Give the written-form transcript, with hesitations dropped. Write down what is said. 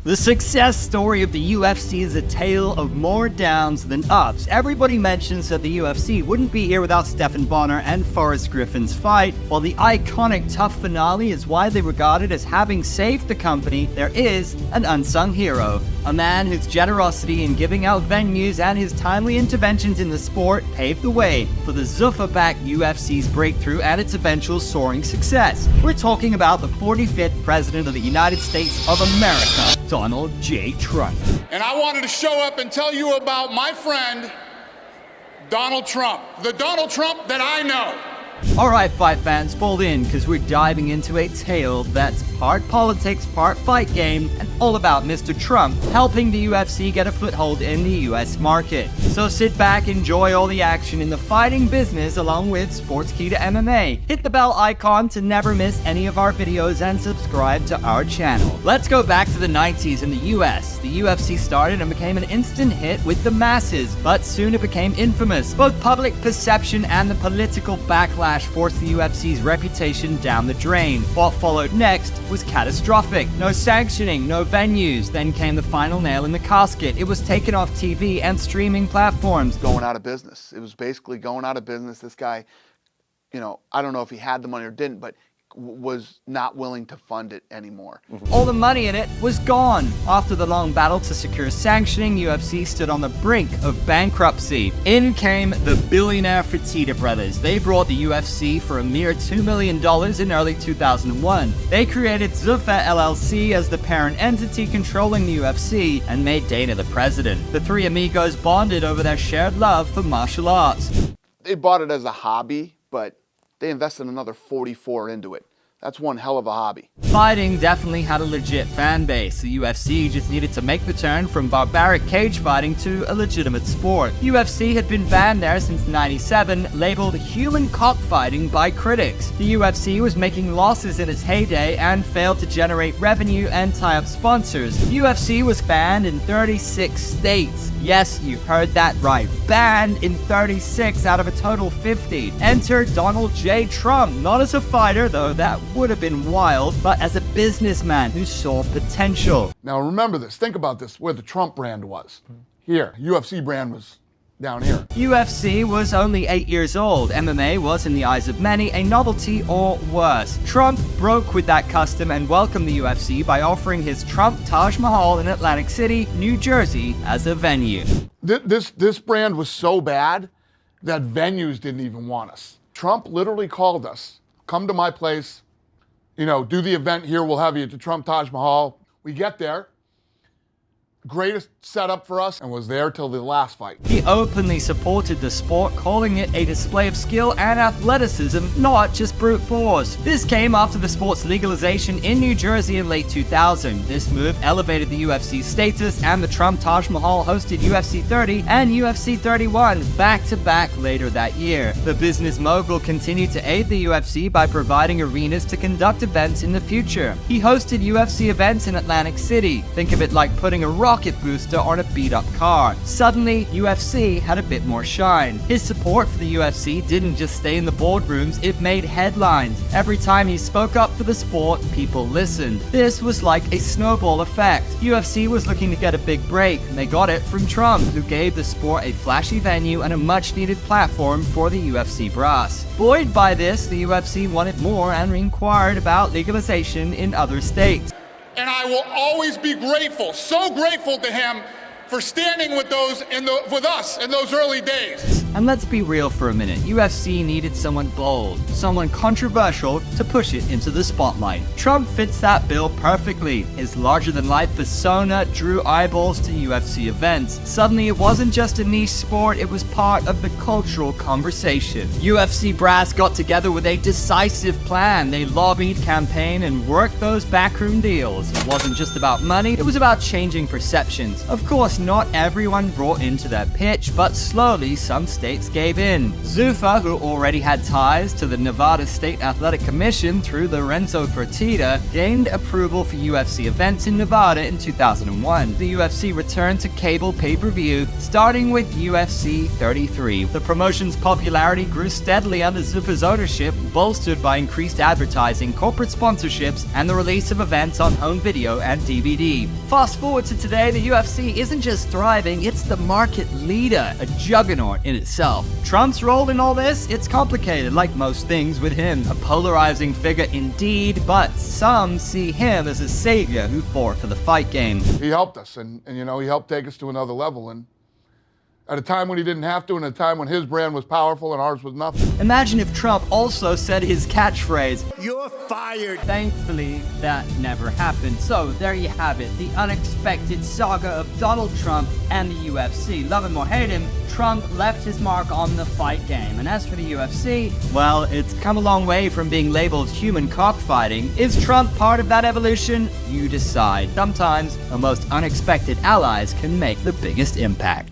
The success story of the UFC is a tale of more downs than ups. Everybody mentions that the UFC wouldn't be here without Stephan Bonnar and Forrest Griffin's fight. While the iconic TUF Finale is widely regarded as having saved the company, there is an unsung hero. A man whose generosity in giving out venues and his timely interventions in the sport paved the way for the Zuffa-backed UFC's breakthrough and its eventual soaring success. We're talking about the 45th President of the United States of America, Donald J. Trump. And I wanted to show up and tell you about my friend, Donald Trump. The Donald Trump that I know. Alright, fight fans, fold in, because we're diving into a tale that's part politics, part fight game, and all about Mr. Trump helping the UFC get a foothold in the US market. So sit back, enjoy all the action in the fighting business along with Sportskeeda MMA. Hit the bell icon to never miss any of our videos and subscribe to our channel. Let's go back to the 90s in the US. The UFC started and became an instant hit with the masses, but soon it became infamous. Both public perception and the political backlash forced the UFC's reputation down the drain. What followed next was catastrophic. No sanctioning, no venues. Then came the final nail in the casket. It was taken off TV and streaming platforms. Going out of business. It was basically going out of business. This guy, I don't know if he had the money or didn't, but was not willing to fund it anymore. All the money in it was gone. After the long battle to secure sanctioning, UFC stood on the brink of bankruptcy. In came the billionaire Fertitta brothers. They brought the UFC for a mere $2 million in early 2001. They created Zuffa LLC as the parent entity controlling the UFC and made Dana the president. The three amigos bonded over their shared love for martial arts. They bought it as a hobby, but they invested another 44 into it. That's one hell of a hobby. Fighting definitely had a legit fan base. The UFC just needed to make the turn from barbaric cage fighting to a legitimate sport. UFC had been banned there since '97, labeled human cockfighting by critics. The UFC was making losses in its heyday and failed to generate revenue and tie up sponsors. UFC was banned in 36 states. Yes, you heard that right. Banned in 36 out of a total 50. Enter Donald J. Trump, not as a fighter, though that would have been wild, but as a businessman who saw potential. Now remember this, think about this, where the Trump brand was. Here, UFC brand was down here. UFC was only 8 years old. MMA was, in the eyes of many, a novelty or worse. Trump broke with that custom and welcomed the UFC by offering his Trump Taj Mahal in Atlantic City, New Jersey, as a venue. This brand was so bad that venues didn't even want us. Trump literally called us, come to my place, do the event here, we'll have you at the Trump Taj Mahal. We get there. Greatest setup for us, and was there till the last fight. He openly supported the sport, calling it a display of skill and athleticism, not just brute force. This came after the sport's legalization in New Jersey in late 2000. This move elevated the UFC's status, and the Trump Taj Mahal hosted UFC 30 and UFC 31 back-to-back later that year. The business mogul continued to aid the UFC by providing arenas to conduct events in the future. He hosted UFC events in Atlantic City. Think of it like putting a rocket booster on a beat-up car. Suddenly, UFC had a bit more shine. His support for the UFC didn't just stay in the boardrooms, it made headlines. Every time he spoke up for the sport, people listened. This was like a snowball effect. UFC was looking to get a big break, and they got it from Trump, who gave the sport a flashy venue and a much-needed platform for the UFC brass. Buoyed by this, the UFC wanted more and inquired about legalization in other states. And I will always be grateful, so grateful to him for standing with with us in those early days. And let's be real for a minute. UFC needed someone bold, someone controversial to push it into the spotlight. Trump fits that bill perfectly. His larger-than-life persona drew eyeballs to UFC events. Suddenly, it wasn't just a niche sport, it was part of the cultural conversation. UFC brass got together with a decisive plan. They lobbied, campaigned, and worked those backroom deals. It wasn't just about money, it was about changing perceptions. Of course, not everyone brought into their pitch, but slowly some states gave in. Zuffa, who already had ties to the Nevada State Athletic Commission through Lorenzo Fertitta, gained approval for UFC events in Nevada in 2001. The UFC returned to cable pay-per-view, starting with UFC 33. The promotion's popularity grew steadily under Zuffa's ownership, bolstered by increased advertising, corporate sponsorships, and the the release of events on home video and DVD. Fast forward to today, the UFC isn't just thriving, it's the market leader, a juggernaut in itself. Trump's role in all this? It's complicated, like most things with him. A polarizing figure indeed, but some see him as a savior who fought for the fight game. He helped us, and you know, he helped take us to another level. And at a time when he didn't have to, and at a time when his brand was powerful and ours was nothing. Imagine if Trump also said his catchphrase, "You're fired." Thankfully, that never happened. So there you have it, the unexpected saga of Donald Trump and the UFC. Love him or hate him, Trump left his mark on the fight game. And as for the UFC, well, it's come a long way from being labeled human cockfighting. Is Trump part of that evolution? You decide. Sometimes the most unexpected allies can make the biggest impact.